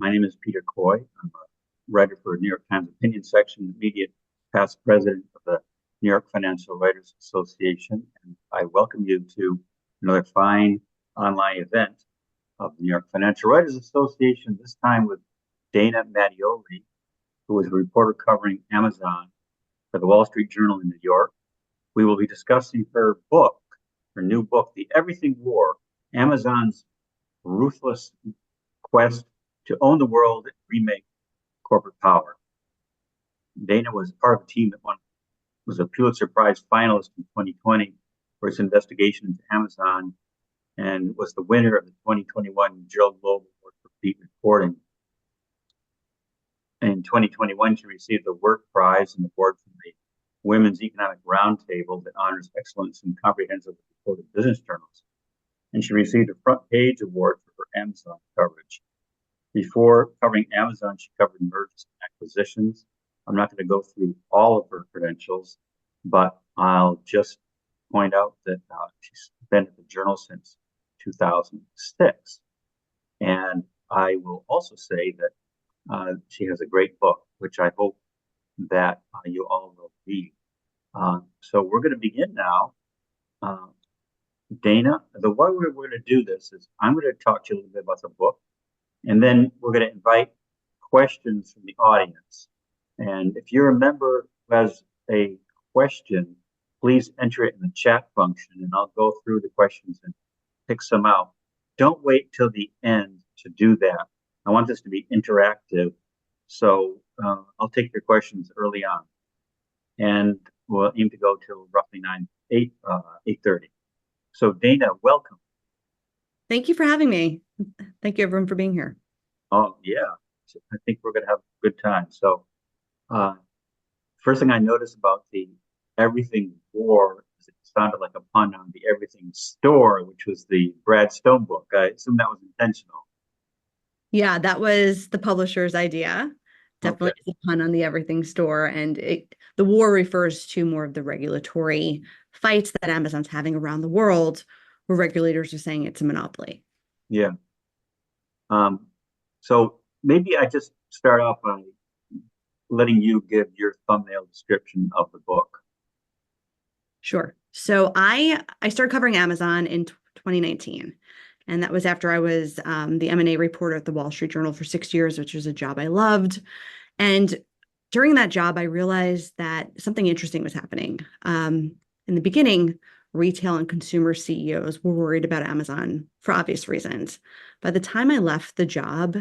My name is Peter Coy. I'm a writer for New York Times opinion section, immediate past president of the New York Financial Writers Association, and I welcome you to another fine online event of the New York Financial Writers Association, this time with Dana Mattioli, who is a reporter covering Amazon for the Wall Street Journal in New York. We will be discussing her new book, The Everything War, Amazon's Ruthless Quest to Own the World and Remake Corporate Power. Dana was part of a team that was a Pulitzer Prize finalist in 2020 for its investigation into Amazon and was the winner of the 2021 Gerald Loeb Award for Beat Reporting. In 2021, she received the Work Prize and award from the Women's Economic Roundtable that honors excellence in comprehensive reported business journals. And she received a front page award for her Amazon coverage. Before covering Amazon, she covered mergers and acquisitions. I'm not going to go through all of her credentials, but I'll just point out that she's been at the Journal since 2006. And I will also say that she has a great book, which I hope that you all will read. So we're going to begin now. Dana, the way we're going to do this is I'm going to talk to you a little bit about the book, and then we're going to invite questions from the audience. And if you're a member who has a question, please enter it in the chat function, and I'll go through the questions and pick some out. Don't wait till the end to do that. I want this to be interactive, so I'll take your questions early on, and we'll aim to go till roughly 8:30. So Dana, welcome. Thank you for having me. Thank you everyone for being here. Oh yeah, I think we're going to have a good time. So first thing I noticed about the Everything War is it sounded like a pun on the Everything Store, which was the Brad Stone book. I assume that was intentional. Yeah, that was the publisher's idea. Definitely Okay. a pun on the Everything Store. And the war refers to more of the regulatory fights that Amazon's having around the world, where regulators are saying it's a monopoly. Yeah. So maybe I just start off by letting you give your thumbnail description of the book. Sure. So I started covering Amazon in 2019. And that was after I was the M&A reporter at the Wall Street Journal for 6 years, which was a job I loved. And during that job, I realized that something interesting was happening. In the beginning, retail and consumer CEOs were worried about Amazon for obvious reasons. By the time I left the job,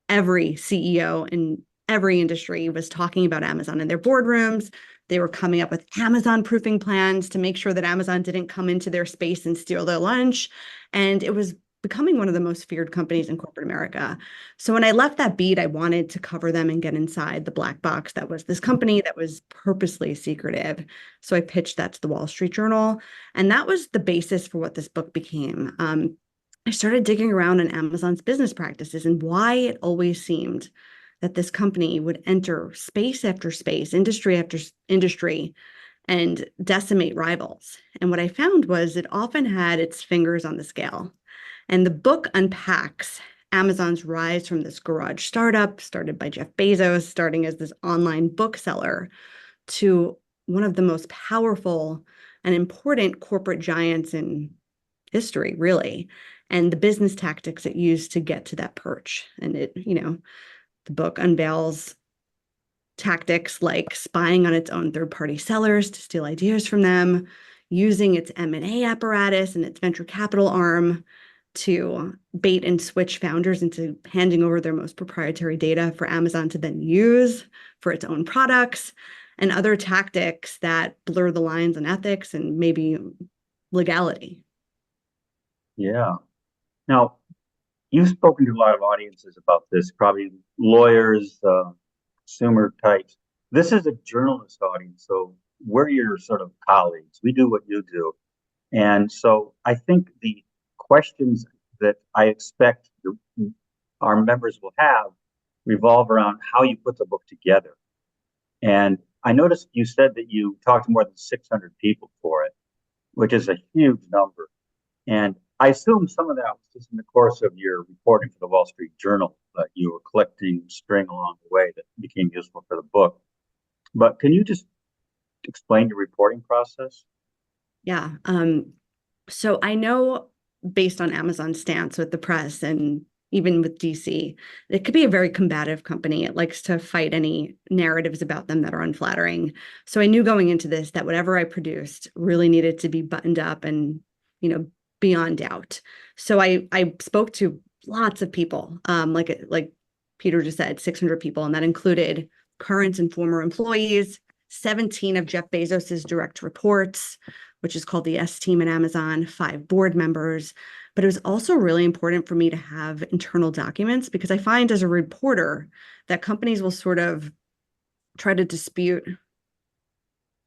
every CEO in every industry was talking about Amazon in their boardrooms. They were coming up with Amazon proofing plans to make sure that Amazon didn't come into their space and steal their lunch. And it was becoming one of the most feared companies in corporate America. So when I left that beat, I wanted to cover them and get inside the black box that was this company that was purposely secretive. So I pitched that to the Wall Street Journal. And that was the basis for what this book became. I started digging around in Amazon's business practices and why it always seemed that this company would enter space after space, industry after industry, and decimate rivals. And what I found was it often had its fingers on the scale. And the book unpacks Amazon's rise from this garage startup started by Jeff Bezos, starting as this online bookseller, to one of the most powerful and important corporate giants in history, really, and the business tactics it used to get to that perch. And the book unveils tactics like spying on its own third-party sellers to steal ideas from them, using its M&A apparatus and its venture capital arm to bait and switch founders into handing over their most proprietary data for Amazon to then use for its own products, and other tactics that blur the lines on ethics and maybe legality. Yeah. Now, you've spoken to a lot of audiences about this, probably lawyers, consumer types. This is a journalist audience, so we're your sort of colleagues. We do what you do. And so I think the questions that I expect our members will have revolve around how you put the book together. And I noticed you said that you talked to more than 600 people for it, which is a huge number. And I assume some of that was just in the course of your reporting for the Wall Street Journal that you were collecting string along the way that became useful for the book. But can you just explain your reporting process? Yeah. So I know based on Amazon's stance with the press and even with DC, it could be a very combative company. It likes to fight any narratives about them that are unflattering. So I knew going into this that whatever I produced really needed to be buttoned up and, you know, beyond doubt. So I spoke to lots of people, like Peter just said, 600 people, and that included current and former employees, 17 of Jeff Bezos's direct reports, which is called the S team at Amazon, 5 board members. But it was also really important for me to have internal documents because I find as a reporter that companies will sort of try to dispute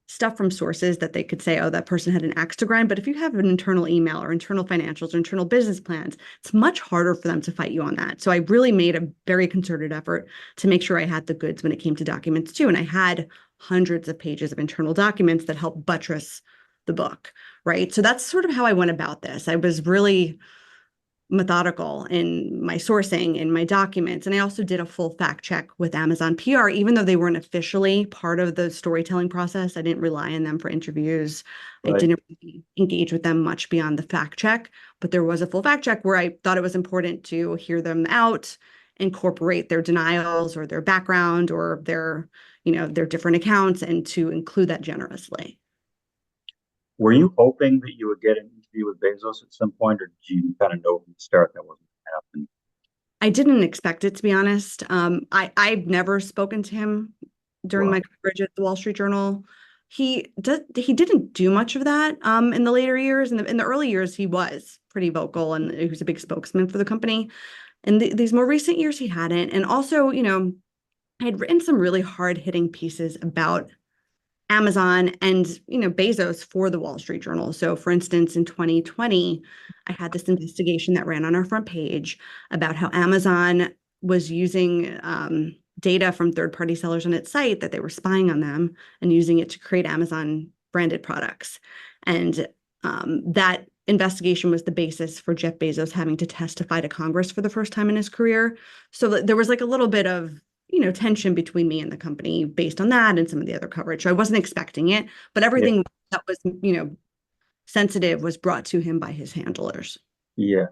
stuff from sources that they could say, oh, that person had an axe to grind. But if you have an internal email or internal financials or internal business plans, it's much harder for them to fight you on that. So I really made a very concerted effort to make sure I had the goods when it came to documents too. And I had hundreds of pages of internal documents that help buttress the book, right? So that's sort of how I went about this. I was really methodical in my sourcing, in my documents. And I also did a full fact check with Amazon PR, even though they weren't officially part of the storytelling process. I didn't rely on them for interviews. I Right. didn't really engage with them much beyond the fact check, but there was a full fact check where I thought it was important to hear them out, incorporate their denials or their background or their different accounts, and to include that generously. Were you hoping that you would get an interview with Bezos at some point, or did you kind of know from the start that wasn't going to happen? I didn't expect it, to be honest. I've never spoken to him during Well, my coverage at the Wall Street Journal. He didn't do much of that in the later years. In the early years, he was pretty vocal and he was a big spokesman for the company. And these more recent years, he hadn't. And also, I had written some really hard-hitting pieces about Amazon and Bezos for the Wall Street Journal. So for instance, in 2020, I had this investigation that ran on our front page about how Amazon was using data from third-party sellers on its site, that they were spying on them and using it to create Amazon branded products. And that investigation was the basis for Jeff Bezos having to testify to Congress for the first time in his career. So there was like a little bit of tension between me and the company based on that and some of the other coverage. So I wasn't expecting it, but yeah, everything that was, sensitive was brought to him by his handlers. yeah.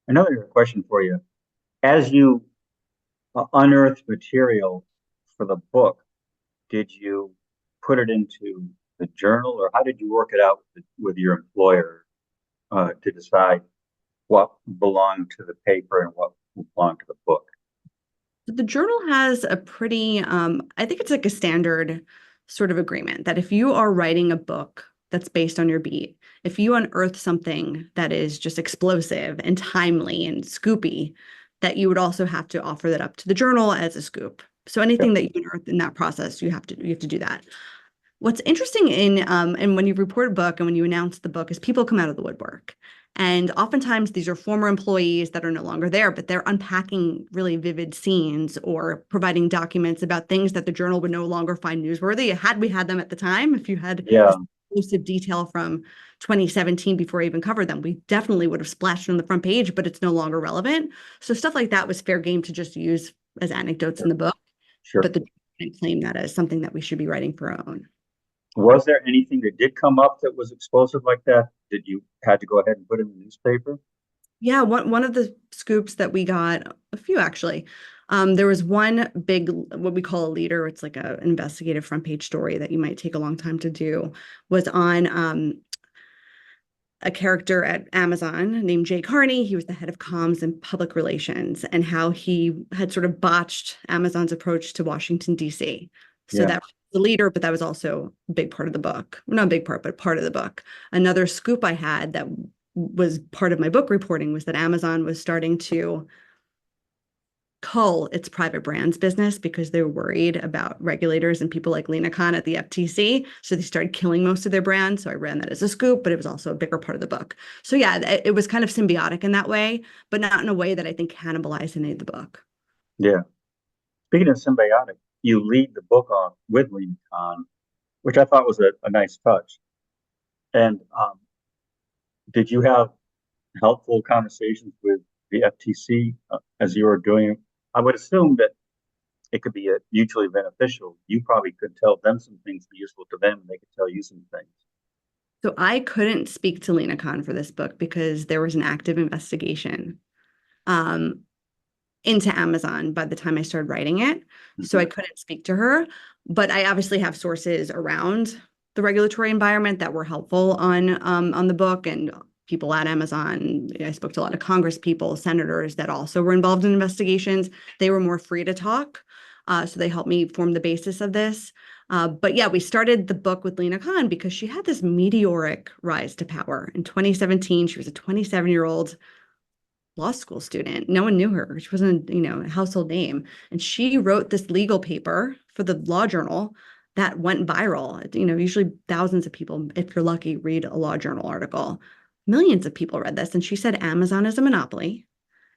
Another question for you. As you unearthed material for the book, did you put it into the journal, or how did you work it out with your employer to decide what belonged to the paper and what belonged to the book? The journal has a pretty, I think it's like a standard sort of agreement that if you are writing a book that's based on your beat, if you unearth something that is just explosive and timely and scoopy, that you would also have to offer that up to the journal as a scoop. So Yeah, anything that you unearth in that process, you have to do that. What's interesting and when you report a book and when you announce the book is people come out of the woodwork. And oftentimes these are former employees that are no longer there, but they're unpacking really vivid scenes or providing documents about things that the journal would no longer find newsworthy. Had we had them at the time, if you had yeah, exclusive detail from 2017 before I even covered them, we definitely would have splashed on the front page, but it's no longer relevant. So stuff like that was fair game to just use as anecdotes in sure, the book, sure. but the didn't claim that as something that we should be writing for our own. Was there anything that did come up that was explosive like that? Did you had to go ahead and put in the newspaper? Yeah, one of the scoops that we got, a few actually. There was one big, what we call a leader. It's like an investigative front page story that you might take a long time to do. Was on a character at Amazon named Jay Carney. He was the head of comms and public relations, and how he had sort of botched Amazon's approach to Washington, D.C. So Yeah, that was the leader, but that was also a big part of the book. Not a big part, but part of the book. Another scoop I had that was part of my book reporting was that Amazon was starting to cull its private brands business because they were worried about regulators and people like Lena at the FTC. So they started killing most of their brands. So I ran that as a scoop, but it was also a bigger part of the book. So yeah, it was kind of symbiotic in that way, but not in a way that I think cannibalized any of the book. yeah. Speaking of symbiotic, you lead the book off with Lena, which I thought was a nice touch. And did you have helpful conversations with the FTC as you were doing it? I would assume that it could be mutually beneficial. You probably could tell them some things be useful to them, and they could tell you some things. So I couldn't speak to Lena Khan for this book because there was an active investigation um, into Amazon by the time I started writing it. So I couldn't speak to her, but I obviously have sources around the regulatory environment that were helpful on the book, and people at Amazon. I spoke to a lot of Congress people, senators that also were involved in investigations. They were more free to talk. So they helped me form the basis of this. But yeah, we started the book with Lena Khan because she had this meteoric rise to power. In 2017, she was a 27-year-old law school student. No one knew her. She wasn't, a household name. And she wrote this legal paper for the law journal that went viral. Usually thousands of people, if you're lucky, read a law journal article. Millions of people read this. And she said Amazon is a monopoly.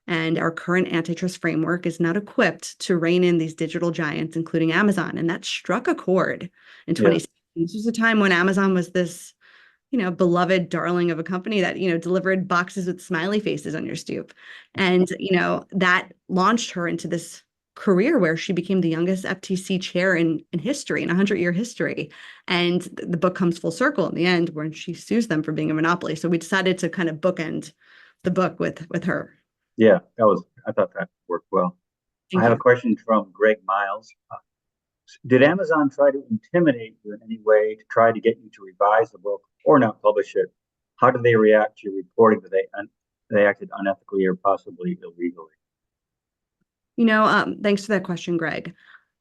And our current antitrust framework is not equipped to rein in these digital giants, including Amazon. And that struck a chord in Yeah. 2016. This was a time when Amazon was this beloved darling of a company that, delivered boxes with smiley faces on your stoop. And, that launched her into this career where she became the youngest FTC chair in history, in 100-year history. And the book comes full circle in the end when she sues them for being a monopoly. So we decided to kind of bookend the book with her. Yeah, I thought that worked well. I Thank have a you. question from Greg Miles. Did Amazon try to intimidate you in any way to try to get you to revise the book or not publish it? How did they react to your reporting that they acted unethically or possibly illegally? Thanks for that question, Greg.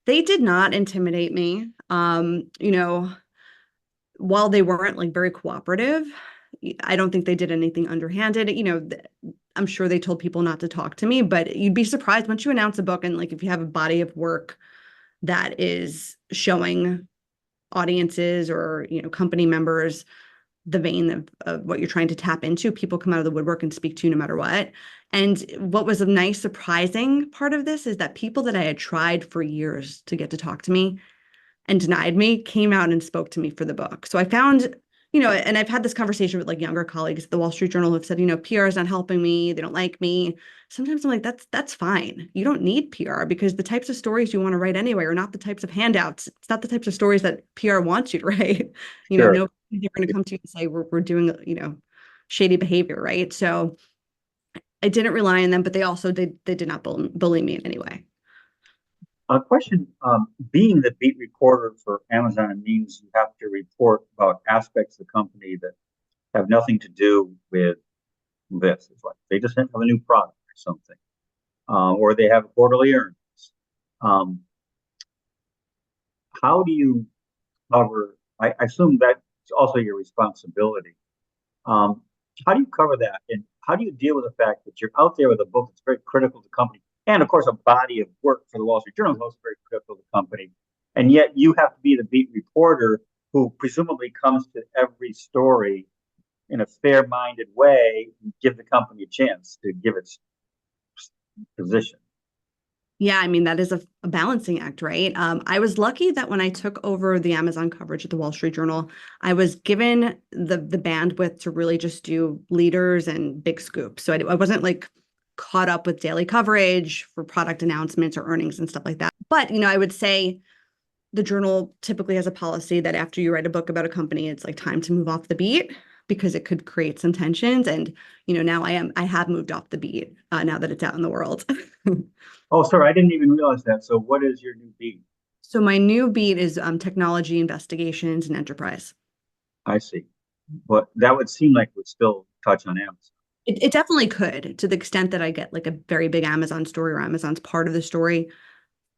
They did not intimidate me. While they weren't like very cooperative, I don't think they did anything underhanded. I'm sure they told people not to talk to me, but you'd be surprised once you announce a book and like if you have a body of work that is showing audiences or company members the vein of what you're trying to tap into, people come out of the woodwork and speak to you no matter what. And what was a nice surprising part of this is that people that I had tried for years to get to talk to me and denied me came out and spoke to me for the book. So I found, and I've had this conversation with like younger colleagues at the Wall Street Journal who have said, PR is not helping me. They don't like me. Sometimes I'm like, that's fine. You don't need PR because the types of stories you want to write anyway are not the types of handouts. It's not the types of stories that PR wants you to write. Sure. No, they're going to come to you and say, we're doing, shady behavior, right? So I didn't rely on them, but they did not bully me in any way. A question, being the beat reporter for Amazon means you have to report about aspects of the company that have nothing to do with this. It's like they just have a new product or something, or they have quarterly earnings. Um, how do you cover? I assume that's also your responsibility. Um, how do you cover that, and how do you deal with the fact that you're out there with a book that's very critical to the company, and of course a body of work for the Wall Street Journal is also very critical to the company, and yet you have to be the beat reporter who presumably comes to every story in a fair-minded way and give the company a chance to give its position. Yeah, I mean, that is a balancing act, right? I was lucky that when I took over the Amazon coverage at the Wall Street Journal, I was given the bandwidth to really just do leaders and big scoops. So I wasn't like caught up with daily coverage for product announcements or earnings and stuff like that. But, I would say the journal typically has a policy that after you write a book about a company, it's like time to move off the beat because it could create some tensions. And, now I have moved off the beat now that it's out in the world. Oh, sorry, I didn't even realize that. So what is your new beat? So my new beat is technology investigations and enterprise. I see. But that would seem like it would still touch on Amazon. It definitely could, to the extent that I get like a very big Amazon story or Amazon's part of the story.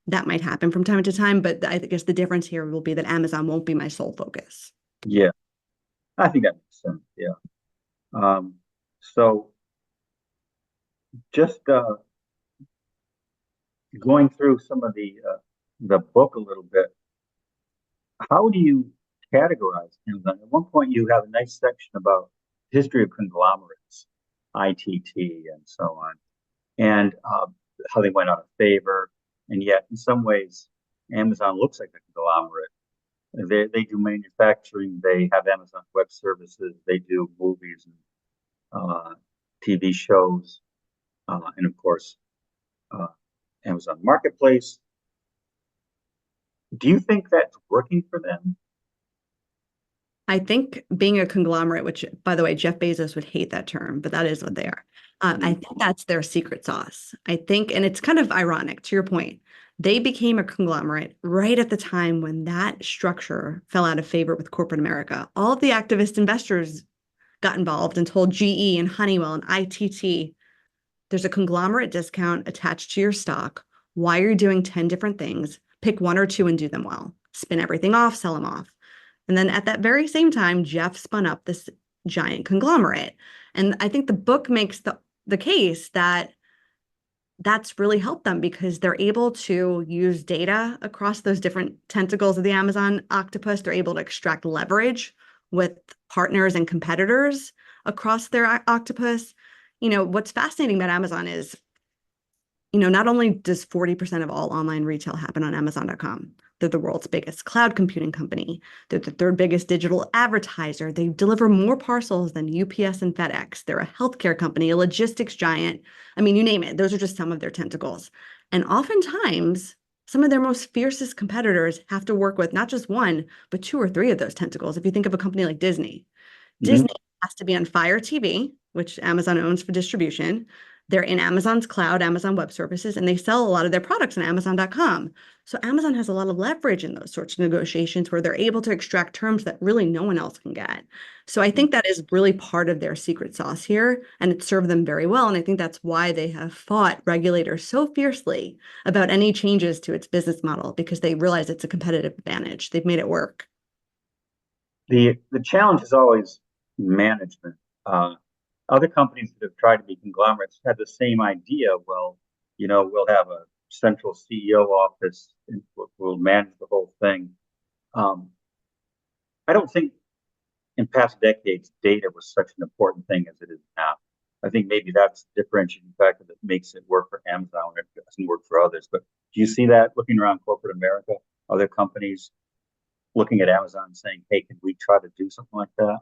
That might happen from time to time, but I guess the difference here will be that Amazon won't be my sole focus. Yeah, I think that makes sense. Yeah. Um, so just going through some of the book a little bit, how do you categorize Amazon? At one point, you have a nice section about history of conglomerates, ITT, and so on, and how they went out of favor. And yet, in some ways, Amazon looks like a conglomerate. They do manufacturing. They have Amazon Web Services. They do movies and TV shows, and of course, uh, Amazon Marketplace. Do you think that's working for them? I think being a conglomerate, which by the way, Jeff Bezos would hate that term, but that is what they are. I think that's their secret sauce. I think, and it's kind of ironic to your point. They became a conglomerate right at the time when that structure fell out of favor with corporate America. All of the activist investors got involved and told GE and Honeywell and ITT, there's a conglomerate discount attached to your stock. Why are you doing 10 different things? Pick one or two and do them well. Spin everything off, sell them off. And then at that very same time, Jeff spun up this giant conglomerate. And I think the book makes the case that that's really helped them because they're able to use data across those different tentacles of the Amazon octopus. They're able to extract leverage with partners and competitors across their octopus. What's fascinating about Amazon is, not only does 40% of all online retail happen on Amazon.com, they're the world's biggest cloud computing company. They're the third biggest digital advertiser. They deliver more parcels than UPS and FedEx. They're a healthcare company, a logistics giant. I mean, you name it. Those are just some of their tentacles. And oftentimes, some of their most fiercest competitors have to work with not just one, but two or three of those tentacles. If you think of a company like Disney, Disney has to be on Fire TV, which Amazon owns for distribution. They're in Amazon's cloud, Amazon Web Services, and they sell a lot of their products on Amazon.com. So Amazon has a lot of leverage in those sorts of negotiations where they're able to extract terms that really no one else can get. So I think that is really part of their secret sauce here, and it served them very well. And I think that's why they have fought regulators so fiercely about any changes to its business model, because they realize it's a competitive advantage. They've made it work. The challenge is always management. Other companies that have tried to be conglomerates had the same idea. Well, we'll have a central CEO office and we'll manage the whole thing. I don't think in past decades data was such an important thing as it is now. I think maybe that's the differentiating factor that makes it work for Amazon and it doesn't work for others. But do you see that looking around corporate America? Other companies looking at Amazon and saying, hey, can we try to do something like that?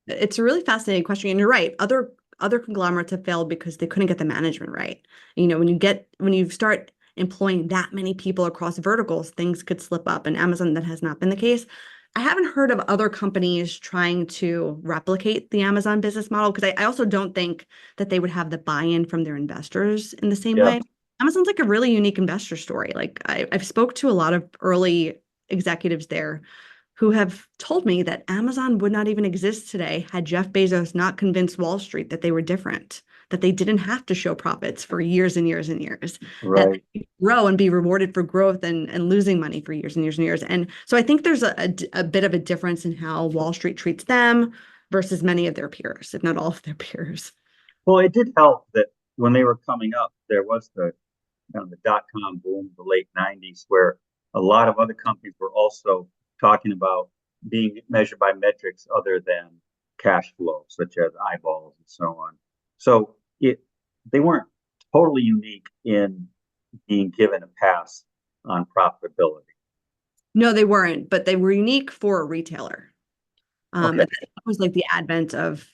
It's a really fascinating question, and you're right. Other conglomerates have failed because they couldn't get the management right. When you start employing that many people across verticals, things could slip up. And Amazon, that has not been the case. I haven't heard of other companies trying to replicate the Amazon business model because I also don't think that they would have the buy-in from their investors in the same Yeah, way. Amazon's like a really unique investor story. Like I've spoke to a lot of early executives there who have told me that Amazon would not even exist today had Jeff Bezos not convinced Wall Street that they were different, that they didn't have to show profits for years and years and years, that right. they could grow and be rewarded for growth and losing money for years and years and years. And so I think there's a bit of a difference in how Wall Street treats them versus many of their peers, if not all of their peers. Well, it did help that when they were coming up, there was the dot-com boom, the late 90s, where a lot of other companies were also talking about being measured by metrics other than cash flow, such as eyeballs and so on. So they weren't totally unique in being given a pass on profitability. No, they weren't, but they were unique for a retailer. Okay. And that was like the advent of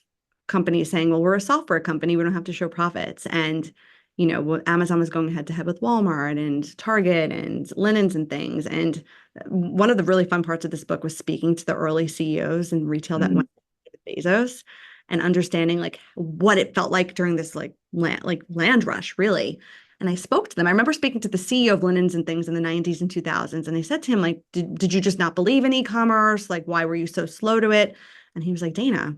companies saying, well, we're a software company. We don't have to show profits. And, Amazon was going head to head with Walmart and Target and Linens and things. And one of the really fun parts of this book was speaking to the early CEOs in retail that went with Bezos and understanding like what it felt like during this land rush, really. And I spoke to them. I remember speaking to the CEO of Linens and things in the 90s and 2000s. And I said to him, like, did you just not believe in e-commerce? Like, why were you so slow to it? And he was like, Dana,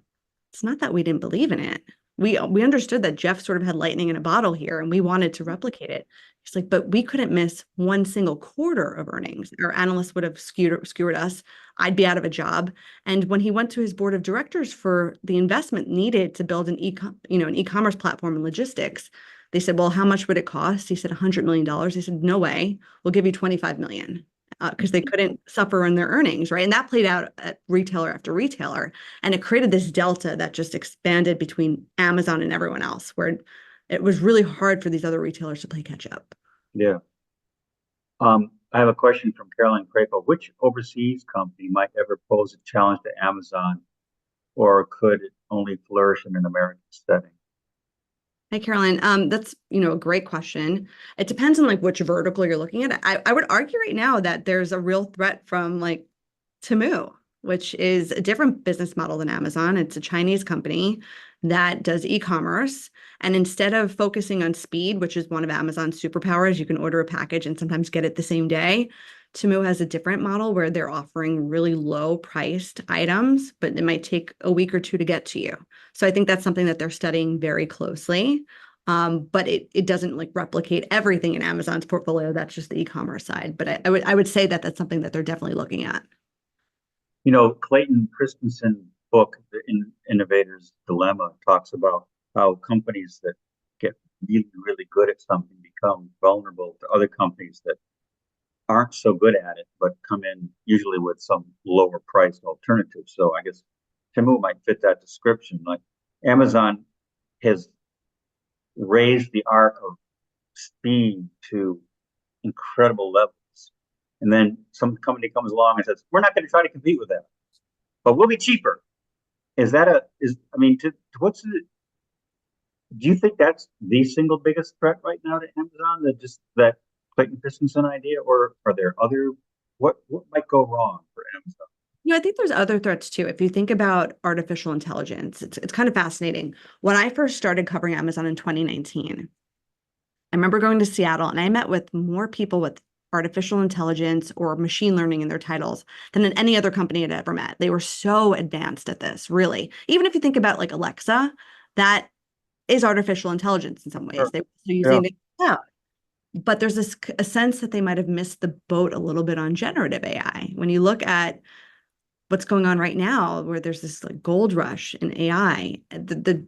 it's not that we didn't believe in it. We understood that Jeff sort of had lightning in a bottle here and we wanted to replicate it. He's like, but we couldn't miss one single quarter of earnings. Our analysts would have skewered us. I'd be out of a job. And when he went to his board of directors for the investment needed to build an e-commerce platform in logistics, they said, well, how much would it cost? He said, $100 million. They said, no way, we'll give you 25 million. Because they couldn't suffer in their earnings, right? And that played out at retailer after retailer. And it created this delta that just expanded between Amazon and everyone else, where it was really hard for these other retailers to play catch up. Yeah. I have a question from Caroline Crapo. Which overseas company might ever pose a challenge to Amazon, or could it only flourish in an American setting? Hi, Caroline. That's, a great question. It depends on like which vertical you're looking at. I would argue right now that there's a real threat from like Temu, which is a different business model than Amazon. It's a Chinese company that does e-commerce. And instead of focusing on speed, which is one of Amazon's superpowers, you can order a package and sometimes get it the same day. Temu has a different model where they're offering really low priced items, but it might take a week or two to get to you. So I think that's something that they're studying very closely. But it doesn't like replicate everything in Amazon's portfolio. That's just the e-commerce side. But I would say that that's something that they're definitely looking at. Clayton Christensen's book, Innovator's Dilemma, talks about how companies that get really, really good at something become vulnerable to other companies that aren't so good at it, but come in usually with some lower priced alternative. So I guess Temu might fit that description. Like Amazon has raised the art of speed to incredible levels. And then some company comes along and says, we're not going to try to compete with that, but we'll be cheaper. Is that I mean, do you think that's the single biggest threat right now to Amazon? That Clayton Christensen idea, or are there other, what might go wrong for Amazon? I think there's other threats too. If you think about artificial intelligence, it's kind of fascinating. When I first started covering Amazon in 2019, I remember going to Seattle and I met with more people with artificial intelligence or machine learning in their titles than in any other company I'd ever met. They were so advanced at this, really. Even if you think about like Alexa, that is artificial intelligence in some Sure. ways. They were using Yeah. the cloud. But there's a sense that they might have missed the boat a little bit on generative AI. When you look at what's going on right now, where there's this like gold rush in AI, the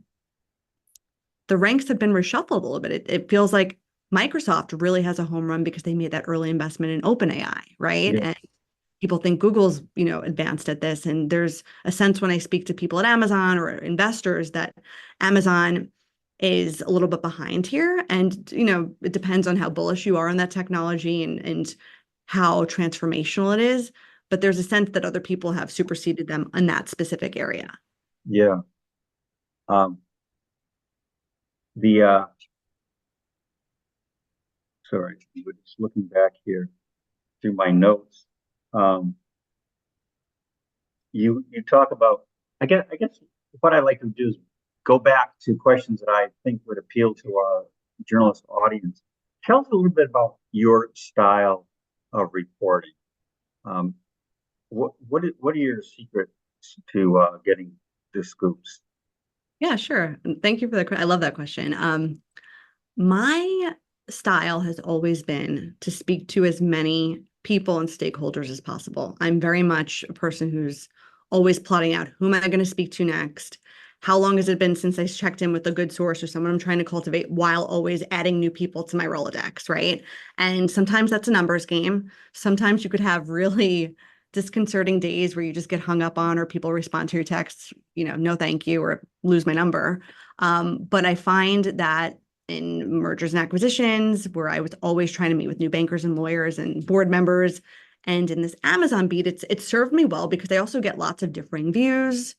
ranks have been reshuffled a little bit. It feels like Microsoft really has a home run because they made that early investment in OpenAI, right? Yeah. And people think Google's, advanced at this. And there's a sense when I speak to people at Amazon or investors that Amazon is a little bit behind here. And, it depends on how bullish you are on that technology and how transformational it is. But there's a sense that other people have superseded them in that specific area. Yeah. Um, the Sorry, we're just looking back here through my notes. Um, you talk about, I guess what I like to do is go back to questions that I think would appeal to our journalist audience. Tell us a little bit about your style of reporting. Um, what are your secrets to getting the scoops? Yeah, sure. And thank you for that. I love that question. My style has always been to speak to as many people and stakeholders as possible. I'm very much a person who's always plotting out who am I going to speak to next? How long has it been since I checked in with a good source or someone I'm trying to cultivate while always adding new people to my Rolodex, right? And sometimes that's a numbers game. Sometimes you could have really disconcerting days where you just get hung up on or people respond to your texts, no thank you, or lose my number. But I find that in mergers and acquisitions, where I was always trying to meet with new bankers and lawyers and board members. And in this Amazon beat, it served me well because I also get lots of differing views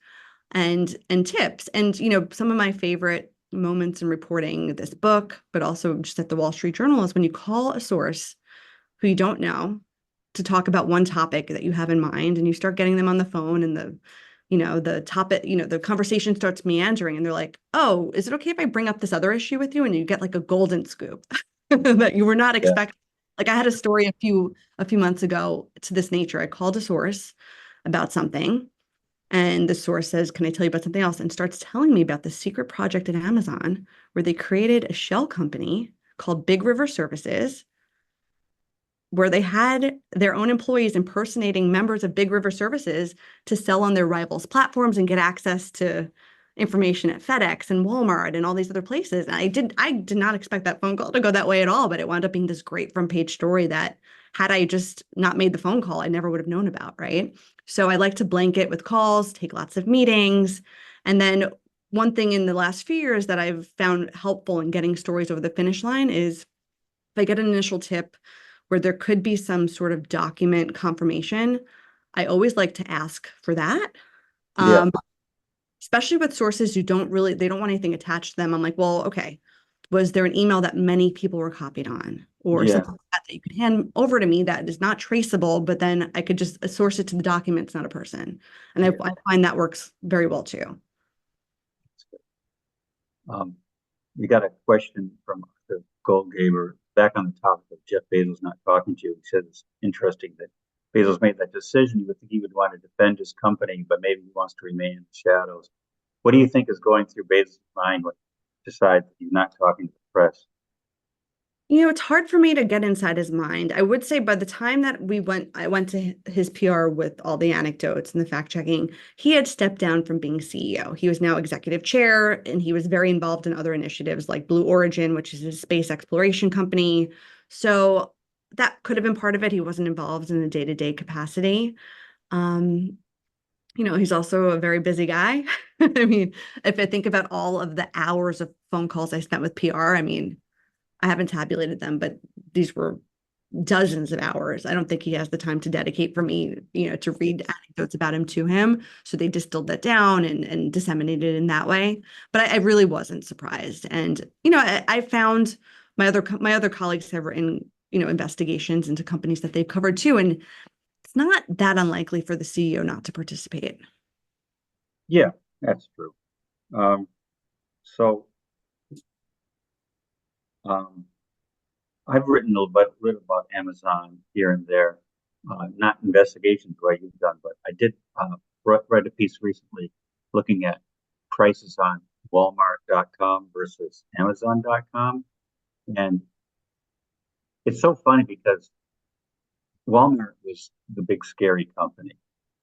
and tips. And some of my favorite moments in reporting this book, but also just at the Wall Street Journal, is when you call a source who you don't know to talk about one topic that you have in mind, and you start getting them on the phone, and the topic, the conversation starts meandering, and they're like, oh, is it okay if I bring up this other issue with you? And you get like a golden scoop that you were not Yeah. expecting. Like I had a story a few months ago to this nature. I called a source about something, and the source says, can I tell you about something else? And starts telling me about the secret project at Amazon where they created a shell company called Big River Services, where they had their own employees impersonating members of Big River Services to sell on their rivals' platforms and get access to information at FedEx and Walmart and all these other places. And I did not expect that phone call to go that way at all, but it wound up being this great front page story that had I just not made the phone call, I never would have known about, right? So I like to blanket with calls, take lots of meetings. And then one thing in the last few years that I've found helpful in getting stories over the finish line is if I get an initial tip where there could be some sort of document confirmation, I always like to ask for that. Yeah. Um, Especially with sources who they don't want anything attached to them. I'm like, well, okay, was there an email that many people were copied on, or Yeah, something like that you could hand over to me that is not traceable, but then I could just source it to the document, it's not a person. And yeah. I find that works very well too. Um, we got a question from the Goldgaber back on the topic of Jeff Bezos not talking to you. He said it's interesting that Bezos made that decision. You would think he would want to defend his company, but maybe he wants to remain in the shadows. What do you think is going through Bezos' mind when he decides that he's not talking to the press? It's hard for me to get inside his mind. I would say by the time that I went to his PR with all the anecdotes and the fact checking, he had stepped down from being CEO. He was now executive chair, and he was very involved in other initiatives like Blue Origin, which is his space exploration company. So that could have been part of it. He wasn't involved in a day-to-day capacity. Um, he's also a very busy guy. I mean, if I think about all of the hours of phone calls I spent with PR, I mean, I haven't tabulated them, but these were dozens of hours. I don't think he has the time to dedicate for me, to read anecdotes about him to him. So they distilled that down and disseminated it in that way. But I really wasn't surprised. And, I found my other colleagues have written, investigations into companies that they've covered too. And it's not that unlikely for the CEO not to participate. Yeah, that's true. Um, so um, I've written a little about Amazon here and there, not investigations like you've done, but I did read a piece recently looking at prices on Walmart.com versus Amazon.com. And it's so funny because Walmart was the big scary company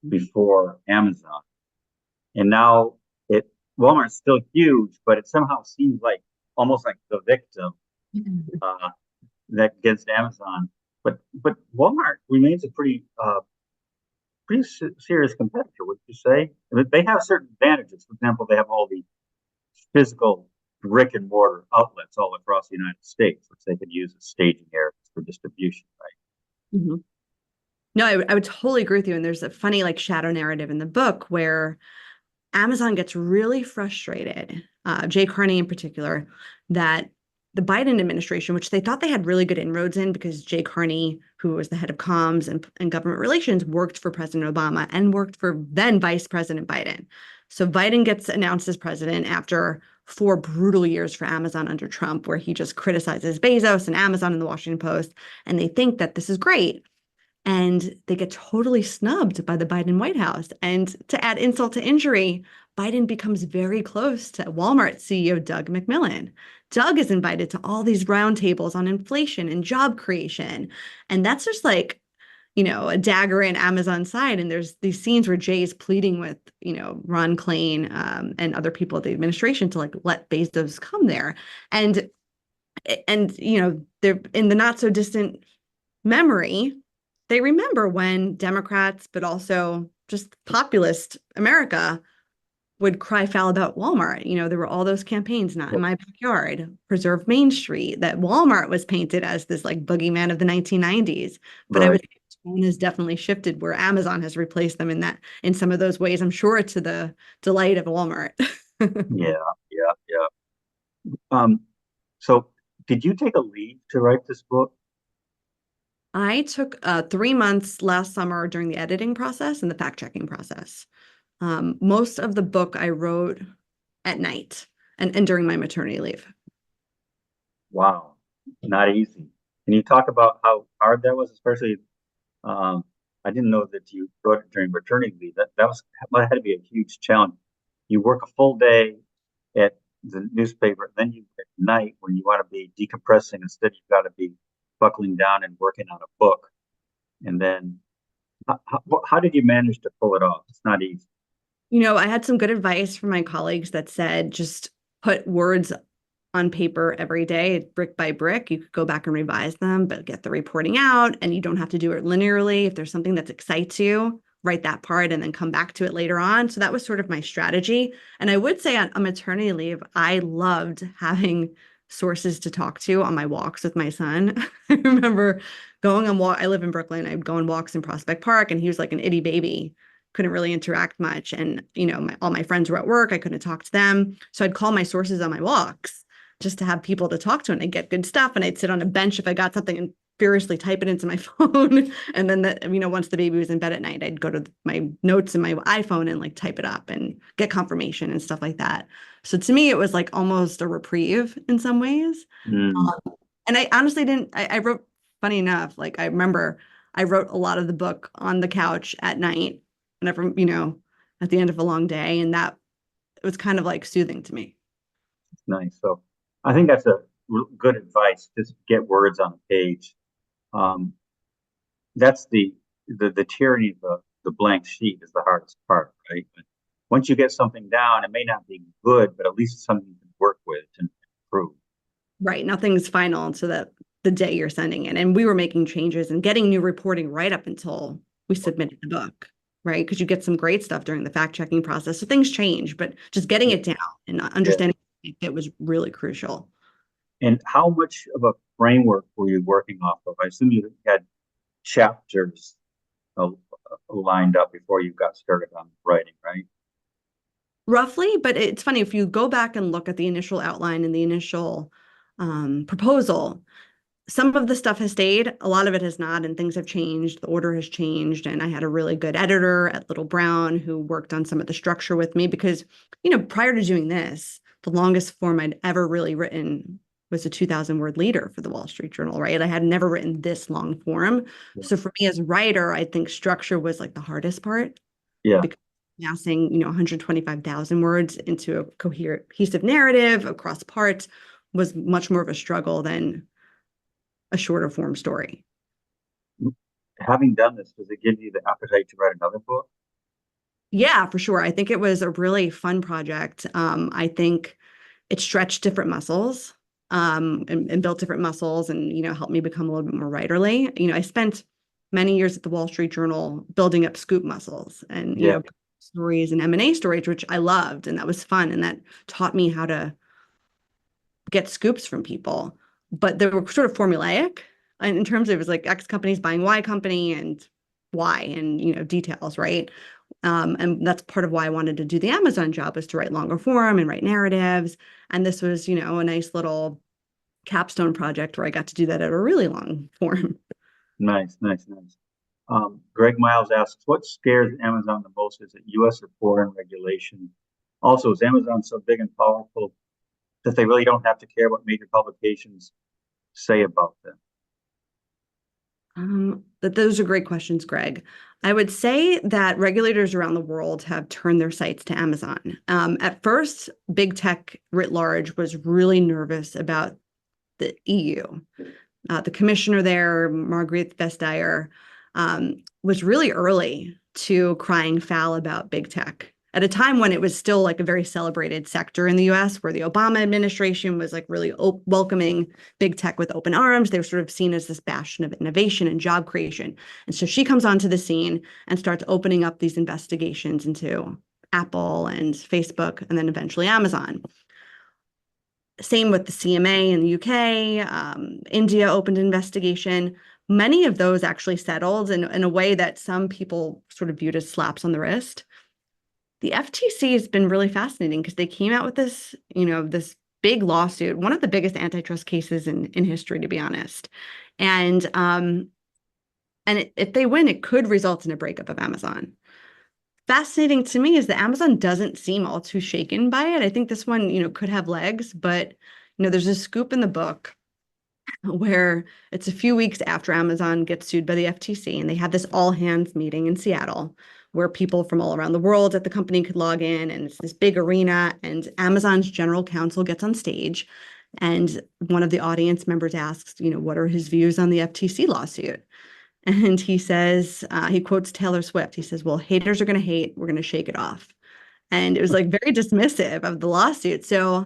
before Amazon. And now it Walmart's still huge, but it somehow seems like almost like the victim uh, that against Amazon. But Walmart remains a pretty serious competitor, would you say? I mean, they have certain advantages. For example, they have all the physical brick and mortar outlets all across the United States, which they could use as staging areas for distribution, right? Mhm. No, I would totally agree with you. And there's a funny like shadow narrative in the book where Amazon gets really frustrated, Jay Carney in particular, that the Biden administration, which they thought they had really good inroads in because Jay Carney, who was the head of comms and government relations, worked for President Obama and worked for then Vice President Biden. So Biden gets announced as president after 4 brutal years for Amazon under Trump, where he just criticizes Bezos and Amazon in the Washington Post. And they think that this is great. And they get totally snubbed by the Biden White House. And to add insult to injury, Biden becomes very close to Walmart CEO Doug McMillon. Doug is invited to all these roundtables on inflation and job creation. And that's just like, a dagger in Amazon's side. And there's these scenes where Jay is pleading with, Ron Klain and other people at the administration to like let Bezos come there. And they're in the not so distant memory, they remember when Democrats, but also just populist America would cry foul about Walmart. There were all those campaigns, not in Well, my backyard, preserve Main Street, that Walmart was painted as this like boogeyman of the 1990s. But I would right. say the tone has definitely shifted where Amazon has replaced them in some of those ways. I'm sure to the delight of Walmart. Yeah, yeah, yeah. So did you take a leave to write this book? I took 3 months last summer during the editing process and the fact checking process. Most of the book I wrote at night and during my maternity leave. Wow, not easy. Can you talk about how hard that was, especially um, I didn't know that you wrote it during maternity leave. That had to be a huge challenge. You work a full day at the newspaper, then you at night when you want to be decompressing, instead you've got to be buckling down and working on a book. And then how did you manage to pull it off? It's not easy. I had some good advice from my colleagues that said just put words on paper every day, brick by brick. You could go back and revise them, but get the reporting out, and you don't have to do it linearly. If there's something that excites you, write that part and then come back to it later on. So that was sort of my strategy. And I would say on maternity leave, I loved having sources to talk to on my walks with my son. I remember going on walk. I live in Brooklyn. I'd go on walks in Prospect Park, and he was like an itty baby, couldn't really interact much. And all my friends were at work. I couldn't talk to them. So I'd call my sources on my walks. just to have people to talk to, and I'd get good stuff, and I'd sit on a bench if I got something and furiously type it into my phone. And then once the baby was in bed at night, I'd go to my notes in my iPhone and like type it up and get confirmation and stuff like that. So to me, it was like almost a reprieve in some ways. Mm, And I honestly didn't, I wrote, funny enough, like I remember I wrote a lot of the book on the couch at night, whenever, at the end of a long day. And that it was kind of like soothing to me. nice. So I think that's a good advice. Just get words on a page. Um, that's the tyranny of the blank sheet is the hardest part, right? But once you get something down, it may not be good, but at least it's something you can work with and improve. Right. Nothing's final so that the day you're sending it. And we were making changes and getting new reporting right up until we submitted the book, right? Because you get some great stuff during the fact checking process. So things change, but just getting it down and Yeah. understanding it was really crucial. And how much of a framework were you working off of? I assume you had chapters uh, lined up before you got started on writing, right? Roughly, but it's funny if you go back and look at the initial outline and the initial proposal, some of the stuff has stayed, a lot of it has not, and things have changed. The order has changed, and I had a really good editor at Little Brown who worked on some of the structure with me because, prior to doing this, the longest form I'd ever really written was a 2,000-word leader for the Wall Street Journal, right? I had never written this long form. Yeah. So for me as a writer, I think structure was like the hardest part Yeah. because amassing, 125,000 words into a cohesive narrative across parts was much more of a struggle than a shorter form story. Having done this, does it give you the appetite to write another book? Yeah, for sure. I think it was a really fun project. I think it stretched different muscles, and built different muscles and, helped me become a little bit more writerly. I spent many years at the Wall Street Journal building up scoop muscles and, Yeah. stories and M&A stories, which I loved. And that was fun. And that taught me how to get scoops from people. But they were sort of formulaic in terms of it was like X companies buying Y company and Y and, details, right? And that's part of why I wanted to do the Amazon job was to write longer form and write narratives. And this was, a nice little capstone project where I got to do that at a really long form. Nice, nice, nice. Greg Miles asks, what scares Amazon the most? Is it US or foreign regulation? Also, is Amazon so big and powerful that they really don't have to care what major publications say about them? Those are great questions, Greg. I would say that regulators around the world have turned their sights to Amazon. At first, big tech writ large was really nervous about the EU. The commissioner there, Margrethe Vestager, was really early to crying foul about big tech at a time when it was still like a very celebrated sector in the US, where the Obama administration was like really welcoming big tech with open arms. They were sort of seen as this bastion of innovation and job creation. And so she comes onto the scene and starts opening up these investigations into Apple and Facebook and then eventually Amazon. Same with the CMA in the UK. India opened an investigation. Many of those actually settled in a way that some people sort of viewed as slaps on the wrist. The FTC has been really fascinating because they came out with this, this big lawsuit, one of the biggest antitrust cases in history, to be honest. And if they win, it could result in a breakup of Amazon. Fascinating to me is that Amazon doesn't seem all too shaken by it. I think this one, could have legs, but there's a scoop in the book where it's a few weeks after Amazon gets sued by the FTC, and they have this all hands meeting in Seattle where people from all around the world at the company could log in, and it's this big arena, and Amazon's general counsel gets on stage, and one of the audience members asks, what are his views on the FTC lawsuit? And he says, he quotes Taylor Swift. He says, well, haters are going to hate. We're going to shake it off. And it was like very dismissive of the lawsuit. So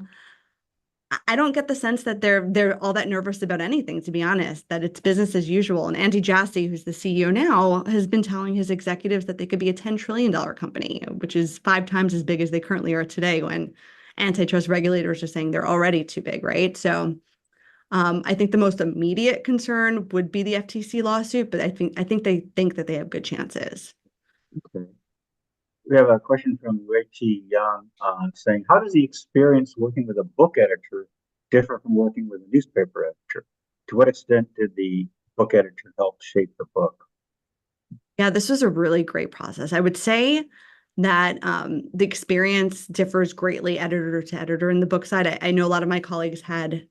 I don't get the sense that they're all that nervous about anything, to be honest, that it's business as usual. And Andy Jassy, who's the CEO now, has been telling his executives that they could be a $10 trillion company, which is 5 times as big as they currently are today when antitrust regulators are saying they're already too big, right? So I think the most immediate concern would be the FTC lawsuit, but I think they think that they have good chances. Okay. We have a question from Richie Young saying, how does the experience working with a book editor differ from working with a newspaper editor? To what extent did the book editor help shape the book? Yeah, this was a really great process. I would say that the experience differs greatly editor to editor in the book side. I know a lot of my colleagues had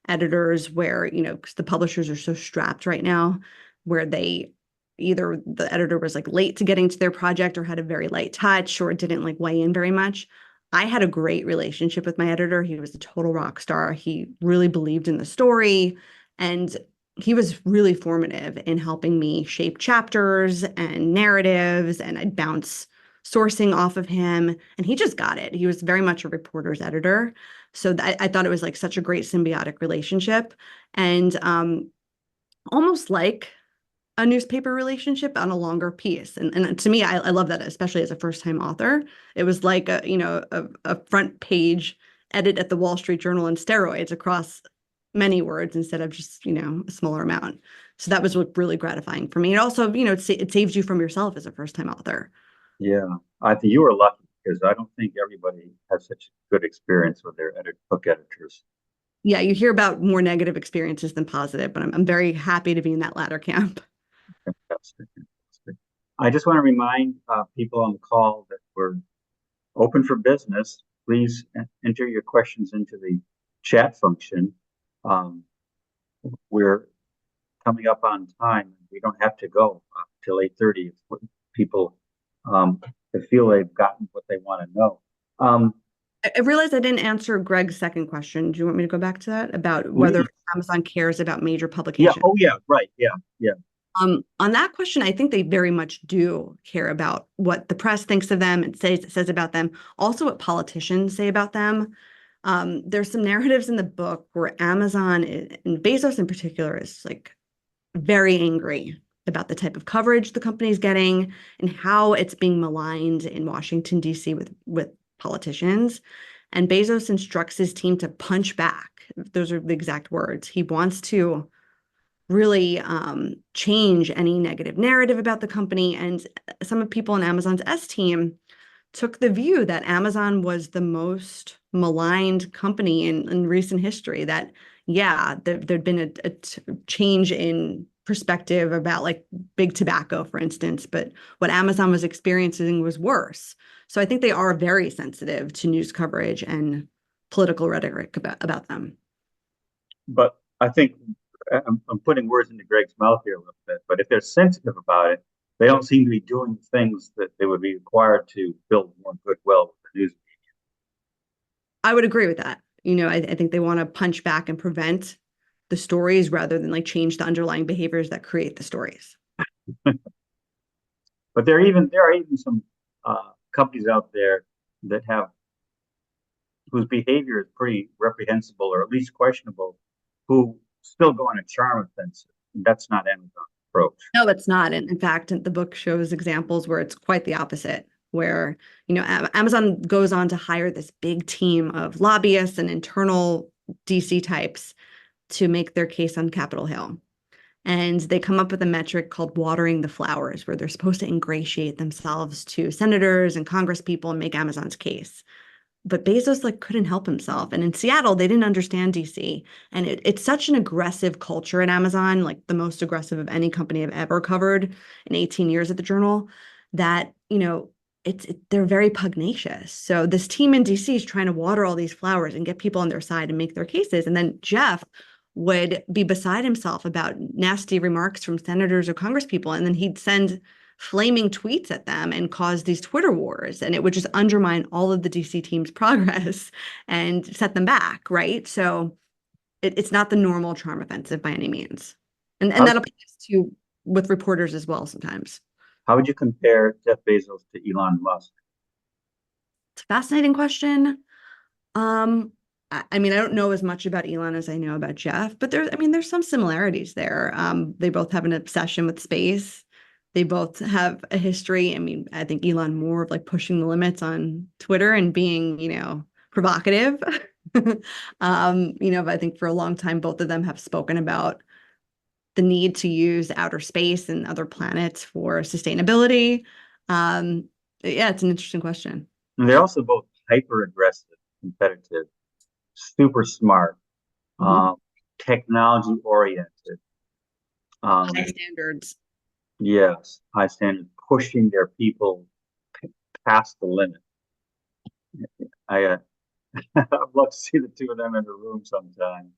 editors where, because the publishers are so strapped right now, where they either the editor was like late to getting to their project or had a very light touch or didn't like weigh in very much. I had a great relationship with my editor. He was a total rock star. He really believed in the story, and he was really formative in helping me shape chapters and narratives, and I'd bounce sourcing off of him, and he just got it. He was very much a reporter's editor. So I thought it was like such a great symbiotic relationship, and almost like a newspaper relationship on a longer piece. And to me, I love that, especially as a first-time author. It was like a front page edit at the Wall Street Journal in steroids across many words instead of just, a smaller amount. So that was really gratifying for me. It also, it saves you from yourself as a first-time author. Yeah, I think you were lucky because I don't think everybody has such good experience with their book editors. Yeah, you hear about more negative experiences than positive, but I'm very happy to be in that latter camp. Fantastic, fantastic. I just want to remind people on the call that we're open for business. Please enter your questions into the chat function. Um, we're coming up on time. We don't have to go till 8:30 if people feel they've gotten what they want to know. I realized I didn't answer Greg's second question. Do you want me to go back to that about whether Please. Amazon cares about major Yeah. publications? Oh, yeah. Right. Yeah. Yeah. On that question, I think they very much do care about what the press thinks of them and says about them, also what politicians say about them. There's some narratives in the book where Amazon and Bezos in particular is like very angry about the type of coverage the company is getting and how it's being maligned in Washington, D.C. with politicians. And Bezos instructs his team to punch back. Those are the exact words. He wants to really change any negative narrative about the company. And some of people in Amazon's S team took the view that Amazon was the most maligned company in recent history, that, yeah, there'd been a change in perspective about like big tobacco, for instance, but what Amazon was experiencing was worse. So I think they are very sensitive to news coverage and political rhetoric about them. But I think I'm putting words into Greg's mouth here a little bit. But if they're sensitive about it, they don't seem to be doing things that they would be required to build more goodwill with the news. I would agree with that. I think they want to punch back and prevent the stories rather than like change the underlying behaviors that create the stories. But there are even some companies out there that have whose behavior is pretty reprehensible or at least questionable, who still go on a charm offensive. And that's not Amazon's approach. No, it's not. And in fact, the book shows examples where it's quite the opposite, where, Amazon goes on to hire this big team of lobbyists and internal DC types to make their case on Capitol Hill. And they come up with a metric called watering the flowers, where they're supposed to ingratiate themselves to senators and congresspeople and make Amazon's case. But Bezos like couldn't help himself. And in Seattle, they didn't understand DC. And it's such an aggressive culture at Amazon, like the most aggressive of any company I've ever covered in 18 years at the Journal, that, they're very pugnacious. So this team in DC is trying to water all these flowers and get people on their side and make their cases. And then Jeff would be beside himself about nasty remarks from senators or congresspeople. And then he'd send flaming tweets at them and cause these Twitter wars. And it would just undermine all of the DC team's progress and set them back, right? So it's not the normal charm offensive by any means. And that applies to with reporters as well sometimes. How would you compare Jeff Bezos to Elon Musk? It's a fascinating question. I mean, I don't know as much about Elon as I know about Jeff, but there's some similarities there. They both have an obsession with space. They both have a history. I mean, I think Elon more of like pushing the limits on Twitter and being, provocative. But I think for a long time, both of them have spoken about the need to use outer space and other planets for sustainability. Yeah, it's an interesting question. And they're also both hyper aggressive, competitive, super smart. Mhm. technology oriented. High standards. Yes, high standards, pushing their people past the limit. I I'd love to see the two of them in the room sometime.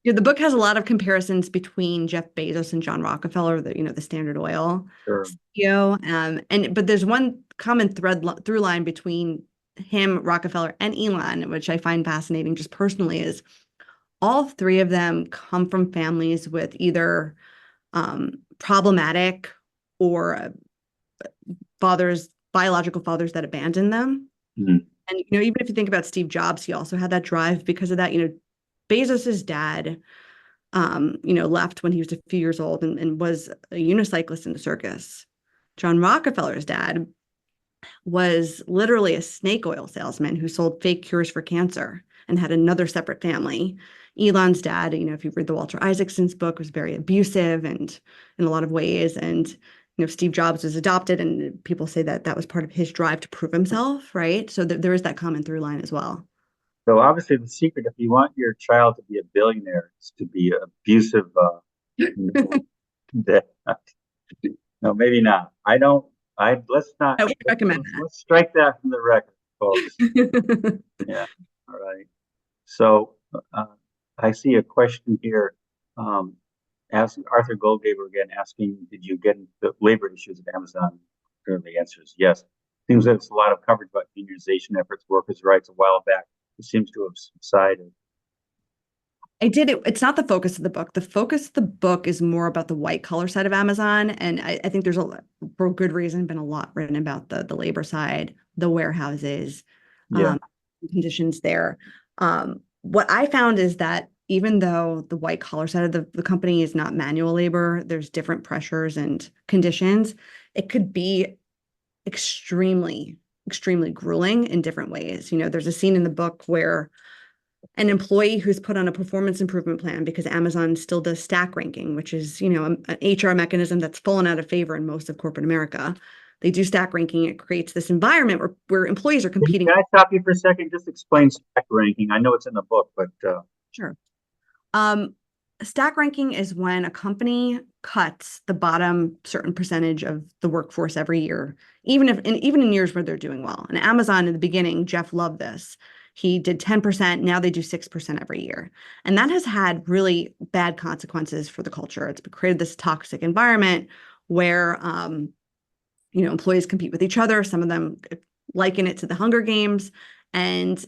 Yeah, the book has a lot of comparisons between Jeff Bezos and John Rockefeller, the Standard Oil Sure. CEO. But there's one common through line between him, Rockefeller, and Elon, which I find fascinating just personally, is all three of them come from families with either problematic or biological fathers that abandoned them. Mhm. And even if you think about Steve Jobs, he also had that drive because of that. Bezos's dad left when he was a few years old and was a unicyclist in the circus. John Rockefeller's dad was literally a snake oil salesman who sold fake cures for cancer and had another separate family. Elon's dad, if you read the Walter Isaacson's book, was very abusive and in a lot of ways. And Steve Jobs was adopted, and people say that that was part of his drive to prove himself, right? So there is that common through line as well. So obviously, the secret, if you want your child to be a billionaire, is to be abusive. No, that- no, maybe not. I don't. Let's not. I would recommend Let's strike that from the record, folks. that. Yeah. All right. So uh, I see a question here. Um, asking Arthur Goldgaber again, asking, did you get into the labor issues at Amazon? The answer is yes. Seems that it's a lot of coverage about unionization efforts, workers' rights a while back. It seems to have subsided. I did it. It's not the focus of the book. The focus of the book is more about the white collar side of Amazon. And I think there's for good reason, been a lot written about the labor side, the warehouses, Yeah. um, conditions there. What I found is that even though the white collar side of the company is not manual labor, there's different pressures and conditions. It could be extremely, extremely grueling in different ways. There's a scene in the book where an employee who's put on a performance improvement plan because Amazon still does stack ranking, which is, an HR mechanism that's fallen out of favor in most of corporate America. They do stack ranking. It creates this environment where employees are competing. Can I stop you for a second? Just explain stack ranking. I know it's in the book, but Sure. Um, Stack ranking is when a company cuts the bottom certain percentage of the workforce every year, even in years where they're doing well. And Amazon in the beginning, Jeff loved this. He did 10%. Now they do 6% every year. And that has had really bad consequences for the culture. It's created this toxic environment where employees compete with each other. Some of them liken it to the Hunger Games, and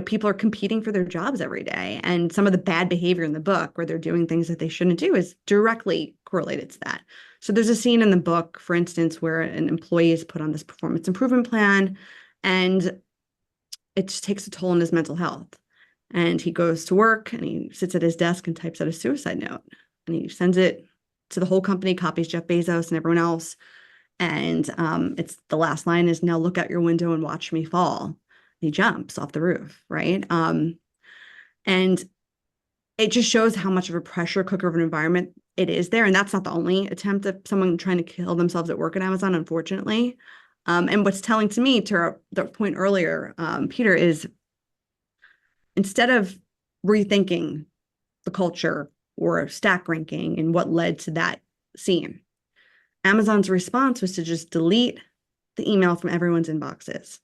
people are competing for their jobs every day. And some of the bad behavior in the book where they're doing things that they shouldn't do is directly correlated to that. So there's a scene in the book, for instance, where an employee is put on this performance improvement plan, and it just takes a toll on his mental health. And he goes to work and he sits at his desk and types out a suicide note, and he sends it to the whole company, copies Jeff Bezos and everyone else. And it's the last line is, now look out your window and watch me fall. He jumps off the roof, right? And it just shows how much of a pressure cooker of an environment it is there. And that's not the only attempt of someone trying to kill themselves at work at Amazon, unfortunately. And what's telling to me, to the point earlier, Peter, is instead of rethinking the culture or stack ranking and what led to that scene, Amazon's response was to just delete the email from everyone's inboxes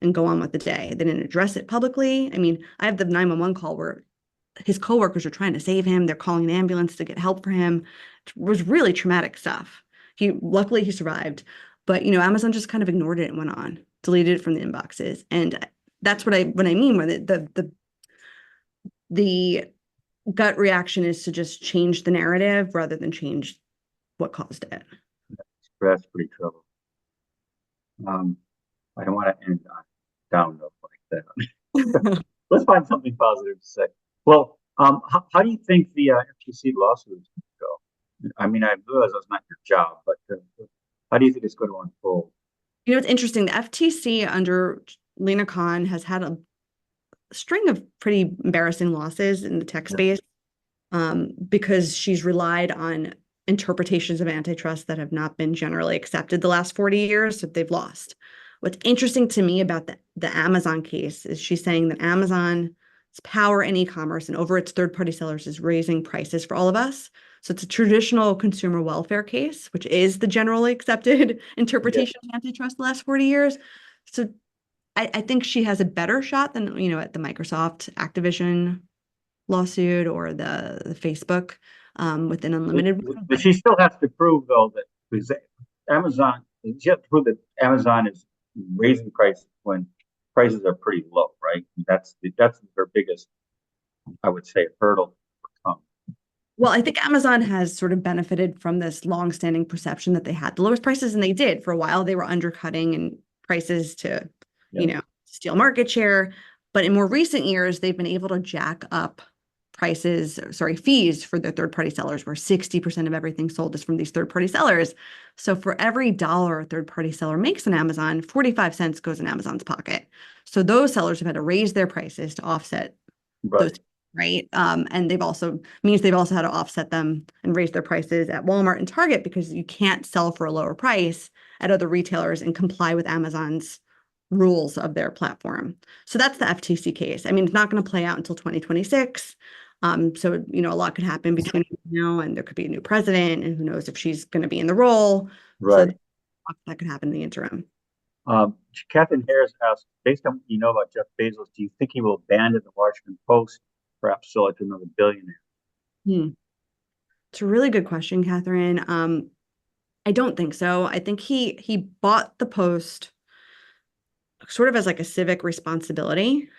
and go on with the day. They didn't address it publicly. I mean, I have the 911 call where his coworkers are trying to save him. They're calling an ambulance to get help for him. It was really traumatic stuff. Luckily he survived, but Amazon just kind of ignored it and went on, deleted it from the inboxes. And that's what I mean when the gut reaction is to just change the narrative rather than change what caused it. that's pretty trouble. I don't want to end on a down note like that. Let's find something positive to say. Well, how do you think the FTC lawsuit is going to go? I mean, I realize that's not your job, but how do you think it's going to unfold? It's interesting. The FTC under Lena has had a string of pretty embarrassing losses in the tech Yeah. space because she's relied on interpretations of antitrust that have not been generally accepted the last 40 years, so they've lost. What's interesting to me about the Amazon case is she's saying that Amazon its power in e-commerce and over its third-party sellers is raising prices for all of us. So it's a traditional consumer welfare case, which is the generally accepted interpretation of antitrust the last 40 years. So I think she has a better shot than, at the Microsoft Activision lawsuit or the Facebook with an unlimited one. But she still has to prove, though, that because Amazon, she has to prove that Amazon is raising prices when prices are pretty low, right? That's her biggest, I would say, hurdle to overcome. Well, I think Amazon has sort of benefited from this longstanding perception that they had the lowest prices, and they did. For a while. They were undercutting in prices to, Yeah. steal market share. But in more recent years, they've been able to jack up fees for their third-party sellers, where 60% of everything sold is from these third-party sellers. So for every dollar a third-party seller makes on Amazon, 45 cents goes in Amazon's pocket. So those sellers have had to raise their prices to offset those, Right. right? And they've also had to offset them and raise their prices at Walmart and Target because you can't sell for a lower price at other retailers and comply with Amazon's rules of their platform. So that's the FTC case. I mean, it's not going to play out until 2026. So, a lot could happen between now and there could be a new president, and who knows if she's going to be in the role. So Right. that could happen in the interim. Catherine Harris asked, based on what you know about Jeff Bezos, do you think he will abandon the Washington Post, perhaps sell it to another billionaire? It's a really good question, Catherine. I don't think so. I think he bought the Post sort of as like a civic responsibility.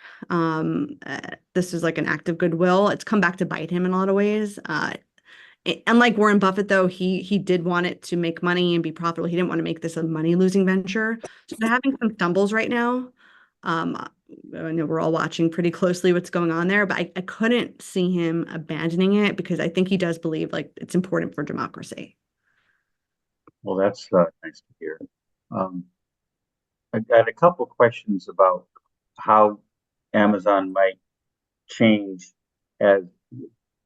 This is like an act of goodwill. It's come back to bite him in a lot of ways. Unlike Warren Buffett, though, he did want it to make money and be profitable. He didn't want to make this a money-losing venture. So they're having some stumbles right now. I know we're all watching pretty closely what's going on there, but I couldn't see him abandoning it because I think he does believe like it's important for democracy. Well, that's nice to hear. Um, I got a couple questions about how Amazon might change as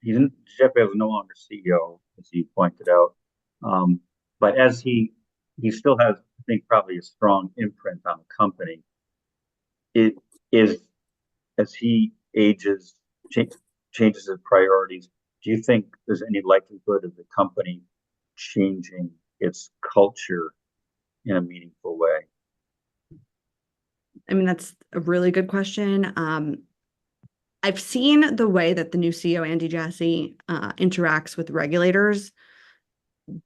Jeff Bezos is no longer CEO, as you pointed out. Um, but as he still has, I think, probably a strong imprint on the company. It is as he ages, changes his priorities. Do you think there's any likelihood of the company changing its culture in a meaningful way? I mean, that's a really good question. I've seen the way that the new CEO, Andy Jassy, interacts with regulators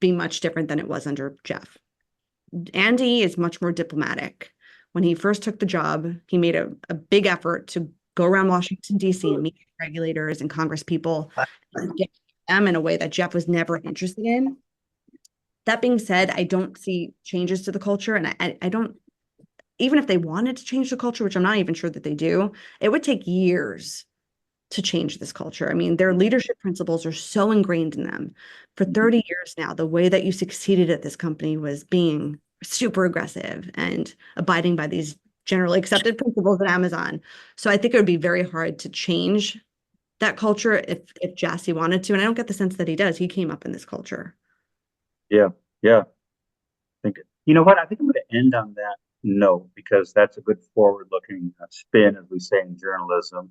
be much different than it was under Jeff. Andy is much more diplomatic. When he first took the job, he made a big effort to go around Washington, D.C. and meet regulators and Congress people and get them in a way that Jeff was never interested in. That being said, I don't see changes to the culture, and I don't, even if they wanted to change the culture, which I'm not even sure that they do, it would take years to change this culture. I mean, their leadership principles are so ingrained in them. For 30 years now, the way that you succeeded at this company was being super aggressive and abiding by these generally accepted principles at Amazon. So I think it would be very hard to change that culture if Jassy wanted to. And I don't get the sense that he does. He came up in this culture. Yeah, yeah. You know what? I think I'm going to end on that note because that's a good forward-looking spin, as we say in journalism.